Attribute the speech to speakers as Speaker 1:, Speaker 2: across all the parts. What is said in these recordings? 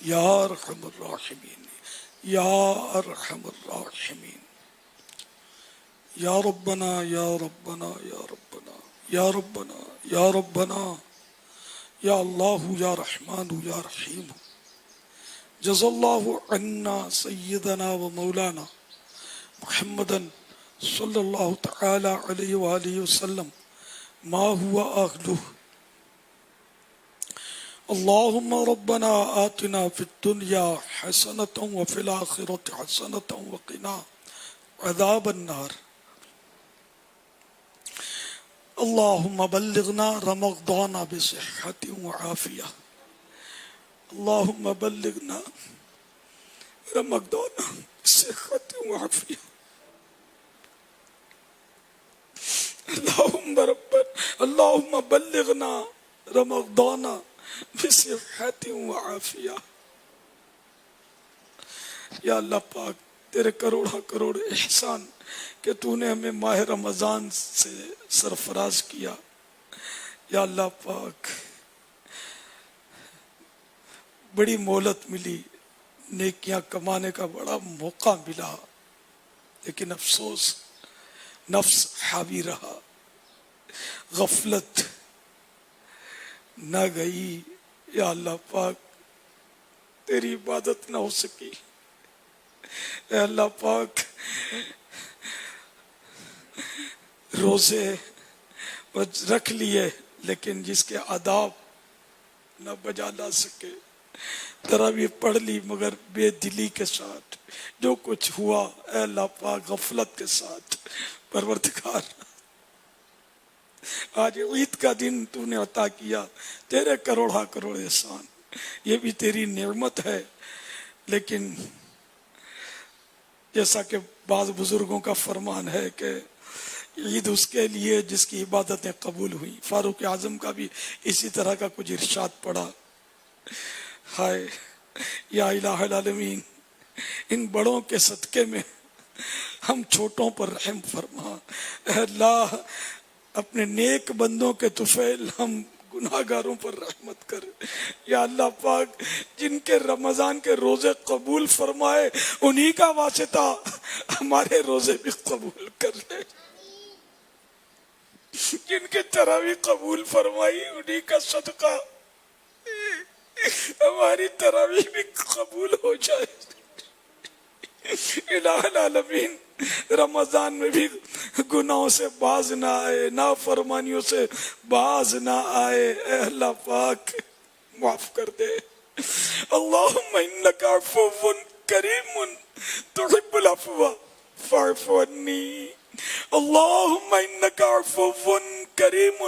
Speaker 1: یا ارحم الراحمین یا ارحم الراحمین یا ربنا یا ربنا یا ربنا یا ربنا یا ربنا یا اللہ یا رحمان یا رحیم جزا اللہ عنا سیدنا و مولانا محمدا صلی اللہ تعالی علیہ وآلہ وسلم ما ہوا اہلہ اللہم ربنا آتنا فی الدنیا حسنة وفی الآخرة حسنة وقنا عذاب النار اللہم بلغنا رمضان بصحت وعافیہ اللہم بلغنا رمضان بصحت وعافیہ اللہم بلغنا رمضان بصحت وعافیہ. یا اللہ پاک تیرے کروڑا کروڑ احسان کہ تو نے ہمیں ماہ رمضان سے سرفراز کیا. یا اللہ پاک بڑی مہلت ملی، نیکیاں کمانے کا بڑا موقع ملا، لیکن افسوس نفس حاوی رہا، غفلت نہ گئی. یا اللہ پاک تیری عبادت نہ ہو سکی. اے اللہ پاک روزے رکھ لیے لیکن جس کے آداب نہ بجا لا سکے، تراویح پڑھ لی مگر بے دلی کے ساتھ، جو کچھ ہوا اے اللہ پاک غفلت کے ساتھ. پروردگار آج عید کا دن تو نے عطا کیا، تیرے کروڑا کروڑ احسان، یہ بھی تیری نعمت ہے. لیکن جیسا کہ بعض بزرگوں کا فرمان ہے کہ عید اس کے لیے جس کی عبادتیں قبول ہوئیں. فاروق اعظم کا بھی اسی طرح کا کچھ ارشاد پڑا. ہائے یا الہ العالمین، ان بڑوں کے صدقے میں ہم چھوٹوں پر رحم فرما. اے اللہ اپنے نیک بندوں کے طفیل ہم گناہگاروں پر رحمت کر. یا اللہ پاک جن کے رمضان کے روزے قبول فرمائے انہی کا واسطہ ہمارے روزے بھی قبول کر لے. جن کے تراویح قبول فرمائی انہی کا صدقہ ہماری تراویح بھی قبول ہو جائے. الہ العالمین رمضان میں بھی گناہوں سے باز نہ آئے، نافرمانیوں سے باز نہ آئے. اے اللہ پاک معاف کر دے. اللہم انک عفو کریم تحب العفو فاعف عنی. اللہم انک عفو کریم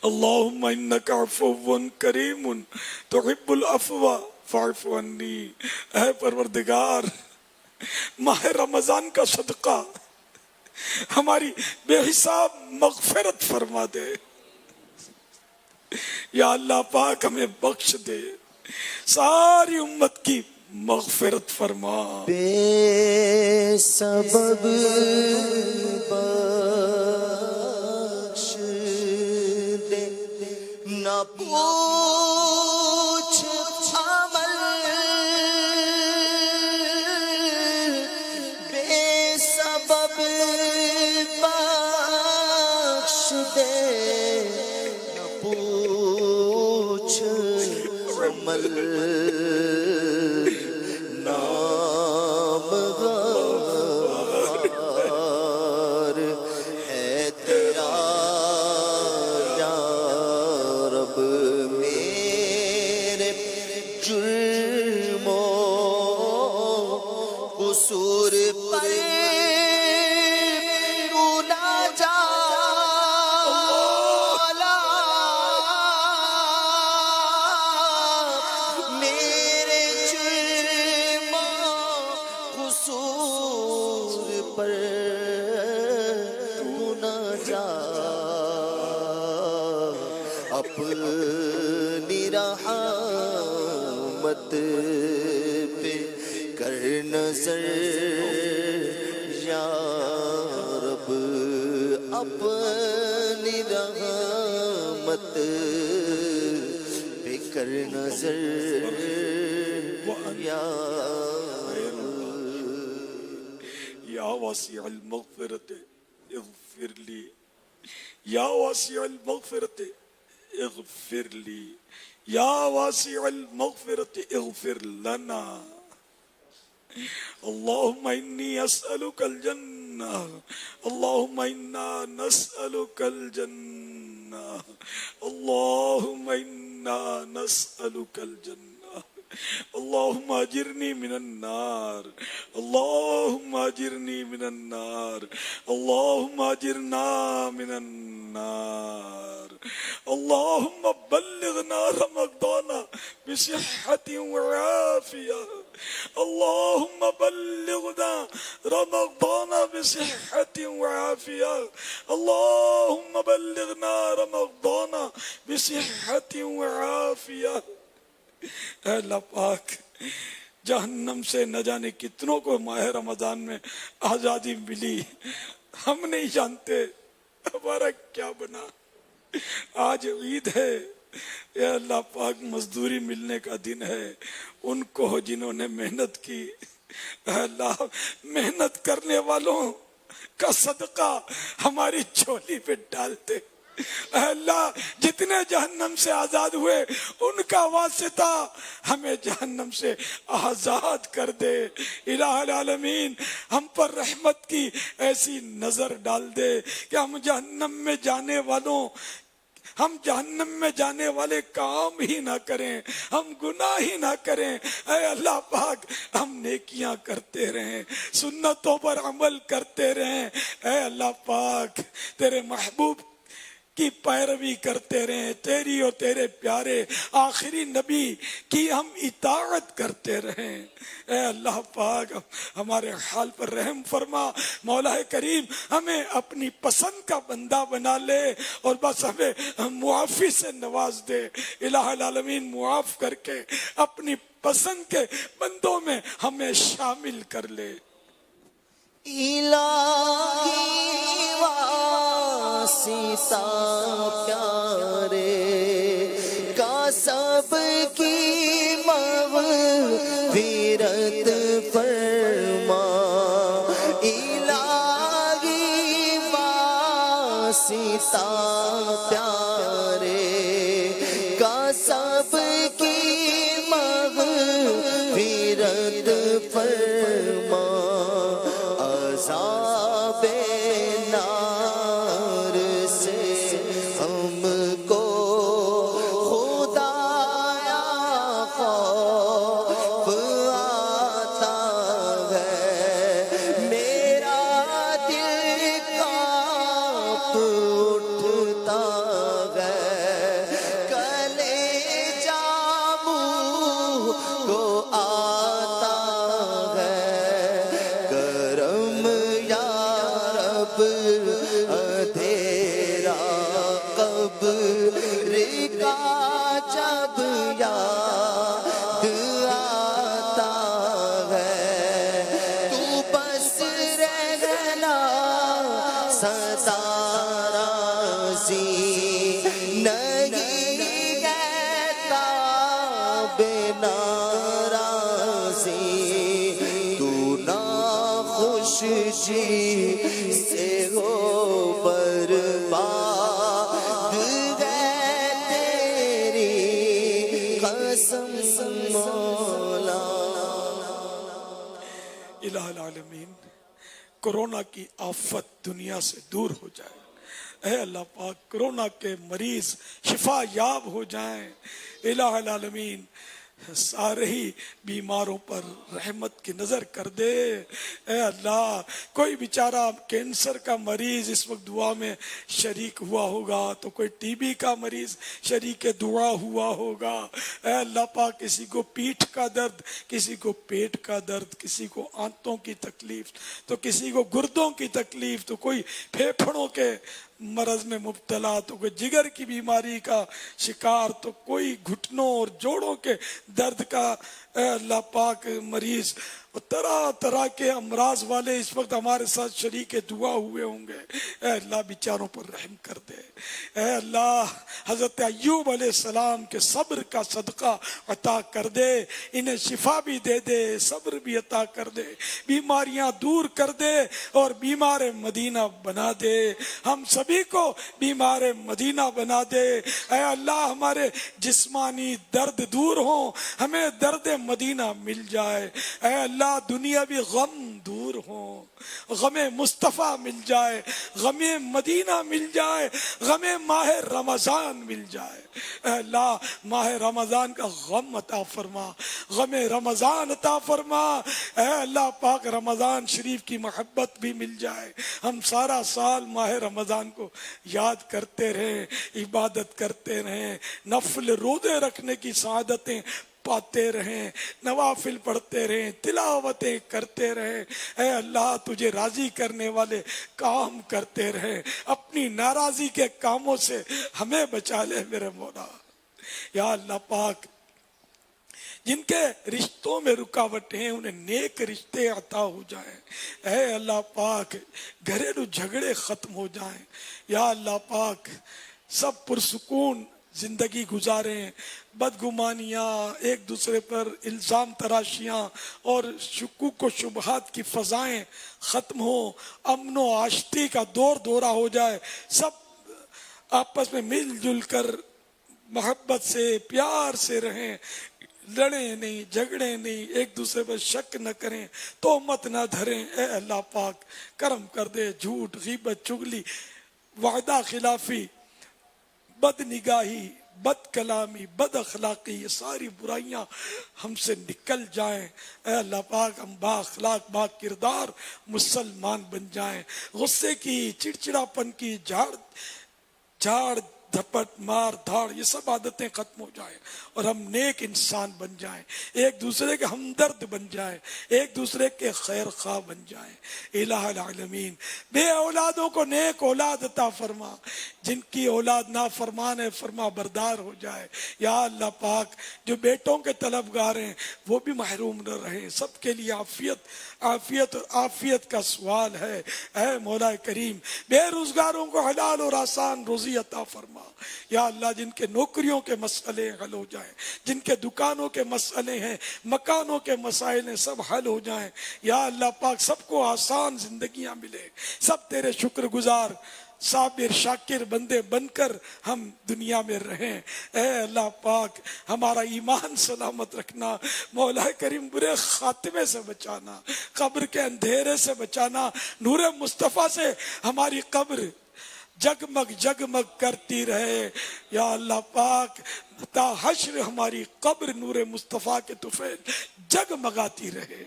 Speaker 1: اللہم انک عفو کریم تحب العفو فاعف عنی. اے پروردگار ماہ رمضان کا صدقہ ہماری بے حساب مغفرت فرما دے. یا اللہ پاک ہمیں بخش دے، ساری امت کی مغفرت فرما.
Speaker 2: بے سبب بخش دے نہ پوچھ عمل، بے سبب بخش دے نہ پوچھ عمل. اپنی رحمت پہ کر نظر یا رب، اپنی رحمت کر نظر یا
Speaker 1: یا واسع المغفرت اغفر لی، یا واسع المغفرت اغفر لی، یا واسع المغفرت اغفر لنا. اللهم إني أسألك الجنة، اللهم إنا نسألك الجنة، اللهم إنا نسألك الجنة، اللهم أجرني من النار، اللهم أجرني من النار، اللهم أجرنا من النار، اللهم بلغنا رمضان بصحة وعافية، اللهم بلغنا رمضان بصحة وعافية، اللهم بلغنا رمضان بصحة وعافية. اے اللہ پاک، جہنم سے نہ جانے کتنوں کو ماہ رمضان میں آزادی ملی، ہم نہیں جانتے ہمارا کیا بنا. آج عید ہے، اے اللہ پاک مزدوری ملنے کا دن ہے، ان کو جنہوں نے محنت کی، اے اللہ محنت کرنے والوں کا صدقہ ہماری جھولی پہ ڈالتے. اے اللہ جتنے جہنم سے آزاد ہوئے ان کا واسطہ ہمیں جہنم سے آزاد کر دے. الہ العالمین ہم پر رحمت کی ایسی نظر ڈال دے کہ ہم جہنم میں جانے والے کام ہی نہ کریں، ہم گناہ ہی نہ کریں. اے اللہ پاک ہم نیکیاں کرتے رہیں، سنتوں پر عمل کرتے رہیں. اے اللہ پاک تیرے محبوب کی پیروی کرتے رہیں، تیری اور تیرے پیارے آخری نبی کی ہم اطاعت کرتے رہیں. اے اللہ پاک ہمارے حال پر رحم فرما. مولا کریم ہمیں اپنی پسند کا بندہ بنا لے اور بس ہمیں معافی سے نواز دے. الہ العالمین معاف کر کے اپنی پسند کے بندوں میں ہمیں شامل کر لے.
Speaker 2: الہی واسطہ پیارے کا سب کی مغفرت فرما. الہی واسطہ پیارے کا سب کی مغفرت فرما. عذاب نار سے ہم کو خدایا خوف آتا ہے. میرا دل کانپ اٹھتا ہے، کلیجہ منہ کو آتا ہے. کرم یا رب اندھیرا قبر کا جب یاد آتا ہے، تو بس رہنا سدا راضی نہیں رہتا ناراضی. تو ناخوش جی سے ہو برباد ہے تیری قسم مولا.
Speaker 1: الہ العالمین کورونا کی آفت دنیا سے دور ہو جائے. اے اللہ پاک کورونا کے مریض شفا یاب ہو جائیں. الہ العالمین سارے ہی بیماروں پر رحمت کی نظر کر دے. اے اللہ کوئی بیچارہ کینسر کا مریض اس وقت دعا میں شریک ہوا ہوگا، تو کوئی ٹی بی کا مریض شریک دعا ہوا ہوگا. اے اللہ پاک کسی کو پیٹھ کا درد، کسی کو پیٹ کا درد، کسی کو آنتوں کی تکلیف، تو کسی کو گردوں کی تکلیف، تو کوئی پھیپھڑوں کے مرض میں مبتلا، تو کوئی جگر کی بیماری کا شکار، تو کوئی گھٹنوں اور جوڑوں کے درد کا اے اللہ پاک مریض. اور طرح طرح کے امراض والے اس وقت ہمارے ساتھ شریک دعا ہوئے ہوں گے، اے اللہ بیچاروں پر رحم کر دے۔ اے اللہ حضرت ایوب علیہ السلام کے صبر کا صدقہ عطا کر دے، انہیں شفا بھی دے دے، صبر بھی عطا کر دے، بیماریاں دور کر دے اور بیمار مدینہ بنا دے، ہم سبھی کو بیمار مدینہ بنا دے۔ اے اللہ ہمارے جسمانی درد دور ہوں، ہمیں درد مدینہ مل جائے۔ اے اللہ دنیاوی غم دور ہوں، غم مصطفیٰ مل جائے، غم مدینہ مل جائے، غم ماہ رمضان مل جائے۔ اے اللہ ماہ رمضان کا غم عطا فرما، غم رمضان عطا فرما۔ اے اللہ پاک رمضان شریف کی محبت بھی مل جائے، ہم سارا سال ماہ رمضان کو یاد کرتے رہیں، عبادت کرتے رہیں، نفل روزے رکھنے کی سعادتیں پاتے رہیں، نوافل پڑھتے رہیں، تلاوتیں کرتے رہیں۔ اے اللہ تجھے راضی کرنے والے کام کرتے رہیں، اپنی ناراضی کے کاموں سے ہمیں بچا لے میرے مولا۔ یا اللہ پاک جن کے رشتوں میں رکاوٹ ہیں انہیں نیک رشتے عطا ہو جائیں۔ اے اللہ پاک گھریلو جھگڑے ختم ہو جائیں۔ یا اللہ پاک سب پرسکون زندگی گزاریں، بدگمانیاں، ایک دوسرے پر الزام تراشیاں اور شکوک و شبہات کی فضائیں ختم ہوں، امن و آشتی کا دور دورہ ہو جائے، سب آپس میں مل جل کر محبت سے پیار سے رہیں، لڑیں نہیں، جھگڑیں نہیں، ایک دوسرے پر شک نہ کریں، تہمت نہ دھریں۔ اے اللہ پاک کرم کر دے، جھوٹ، غیبت، چغلی، وعدہ خلافی، بد نگاہی، بد کلامی، بد اخلاقی، یہ ساری برائیاں ہم سے نکل جائیں۔ اے اللہ پاک ہم با اخلاق با کردار مسلمان بن جائیں، غصے کی، چڑچڑاپن کی، جھاڑ دھپٹ مار دھاڑ یہ سب عادتیں ختم ہو جائیں اور ہم نیک انسان بن جائیں، ایک دوسرے کے ہمدرد بن جائیں، ایک دوسرے کے خیر خواہ بن جائیں۔ الہ العالمین بے اولادوں کو نیک اولاد عطا فرما، جن کی اولاد نافرمان ہے فرما بردار ہو جائے۔ یا اللہ پاک جو بیٹوں کے طلبگار ہیں وہ بھی محروم نہ رہیں، سب کے لیے عافیت اور عافیت کا سوال ہے۔ اے مولا کریم بے روزگاروں کو حلال اور آسان روزی عطا فرما۔ یا اللہ جن کے نوکریوں کے مسئلے حل ہو جائیں، جن کے دکانوں کے مسئلے ہیں، مکانوں کے مسائل ہیں، سب حل ہو جائیں۔ یا اللہ پاک سب کو آسان زندگیاں ملے، سب تیرے شکر گزار صابر شاکر بندے بن کر ہم دنیا میں رہیں۔ اے اللہ پاک ہمارا ایمان سلامت رکھنا، مولا کریم برے خاتمے سے بچانا، قبر کے اندھیرے سے بچانا، نور مصطفیٰ سے ہماری قبر جگمگ جگمگ کرتی رہے۔ یا اللہ پاک تا حشر ہماری قبر نور مصطفیٰ کے طفیل جگمگاتی رہے۔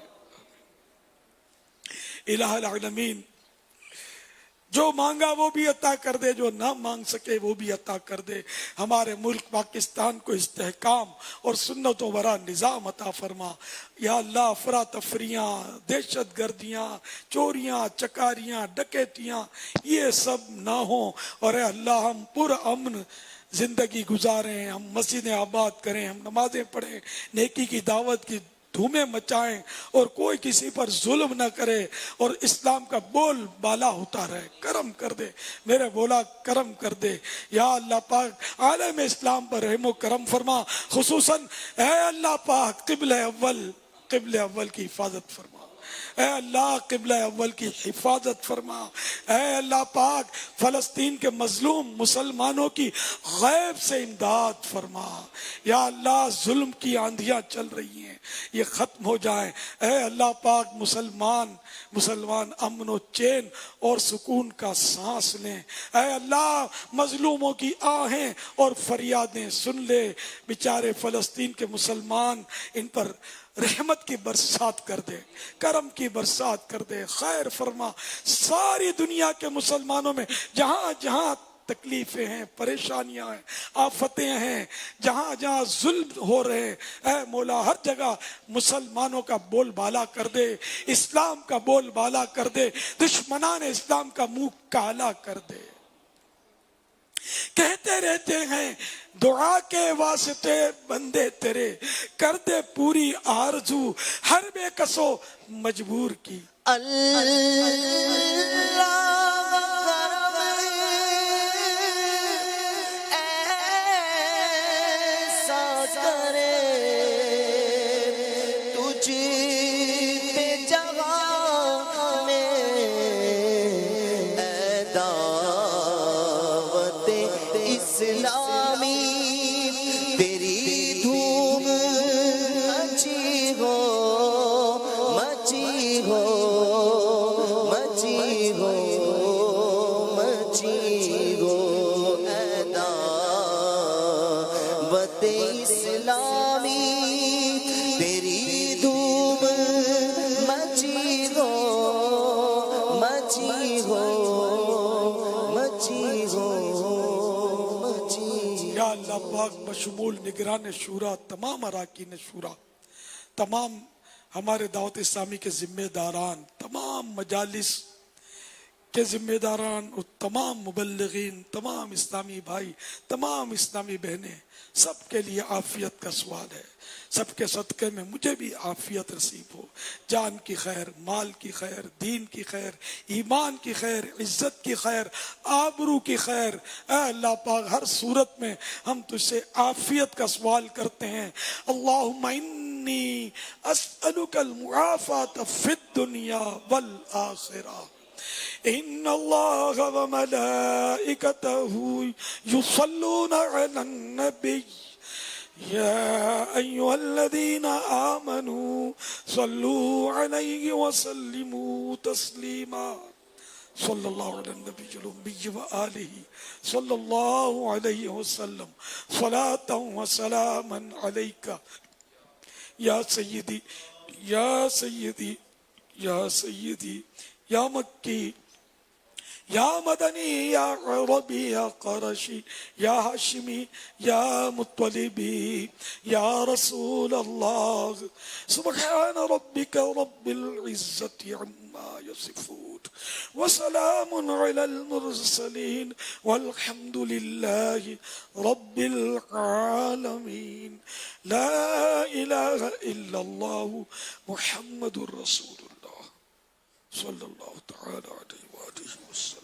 Speaker 1: الہ العالمین جو مانگا وہ بھی عطا کر دے، جو نہ مانگ سکے وہ بھی عطا کر دے۔ ہمارے ملک پاکستان کو استحکام اور سنت و ورا نظام عطا فرما۔ یا اللہ افراتفریاں، دہشت گردیاں، چوریاں، چکاریاں، ڈکیتیاں یہ سب نہ ہوں، اور اے اللہ ہم پر امن زندگی گزاریں، ہم مسجدیں آباد کریں، ہم نمازیں پڑھیں، نیکی کی دعوت کی دھومیں مچائیں اور کوئی کسی پر ظلم نہ کرے اور اسلام کا بول بالا ہوتا رہے۔ کرم کر دے میرے مولا، کرم کر دے۔ یا اللہ پاک عالم اسلام پر رحم و کرم فرما، خصوصاً اے اللہ پاک قبلہ اول کی حفاظت فرما۔ اے اللہ قبلہ اول کی حفاظت فرما۔ اے اللہ پاک فلسطین کے مظلوم مسلمانوں کی غیب سے امداد فرما۔ یا اللہ ظلم کی آندھیاں چل رہی ہیں، یہ ختم ہو جائیں۔ اے اللہ پاک مسلمان امن و چین اور سکون کا سانس لیں۔ اے اللہ مظلوموں کی آہیں اور فریادیں سن لے، بیچارے فلسطین کے مسلمان، ان پر رحمت کی برسات کر دے، کرم کی برسات کر دے، خیر فرما۔ ساری دنیا کے مسلمانوں میں جہاں جہاں تکلیفیں ہیں، پریشانیاں ہیں، آفتیں ہیں، جہاں جہاں ظلم ہو رہے ہیں، اے مولا ہر جگہ مسلمانوں کا بول بالا کر دے، اسلام کا بول بالا کر دے، دشمنان اسلام کا منہ کالا کر دے۔ کہتے رہتے ہیں دعا کے واسطے بندے تیرے، کر دے پوری آرزو ہر بے کسو مجبور کی۔
Speaker 2: اللہ کرم ایسا کرے تجھ پہ جہاں میں، اے دعوت اسلامی تیری دھوم مچی ہو، مچی ہو، مچی ہو، مچی ہو، اے دعوت اسلامی تیری دھوم مچی ہو، مچی ہو، مچی ہو، مچی ہو۔
Speaker 1: یا اللہ پاک بشمول نگران شورا، تمام اراکین شورا، تمام ہمارے دعوت اسلامی کے ذمہ داران، تمام مجالس کے ذمہ داران اور تمام مبلغین، تمام اسلامی بھائی، تمام اسلامی بہنیں، سب کے لیے عافیت کا سوال ہے۔ سب کے صدقے میں مجھے بھی عافیت نصیب ہو، جان کی خیر، مال کی خیر، دین کی خیر، ایمان کی خیر، عزت کی خیر، آبرو کی خیر۔ اے اللہ پاک ہر صورت میں ہم تجھ سے عافیت کا سوال کرتے ہیں۔ اللہم انی اسألک المعافاة فی الدنیا والآخرہ۔ ان اللہ وملائکتہ یصلون علی النبی یا ایھا الذین آمنوا صلوا علیہ وسلموا تسلیما۔ صلی اللہ علی النبی الأمی وآلہ صلی اللہ علیہ وسلم صلاۃ وسلاما علیک یا سیدی یا سیدی یا سیدی یا مکی یا مدنی یا عربی یا قرشی یا ہاشمی یا مطلبی یا رسول اللہ۔ سبحان ربک رب العزت عما یصفون وسلام علی المرسلین والحمد للہ رب العالمین۔ لا الہ الا اللہ محمد رسول اللہ صلی اللہ تعالی علیہ وآلہ وسلم۔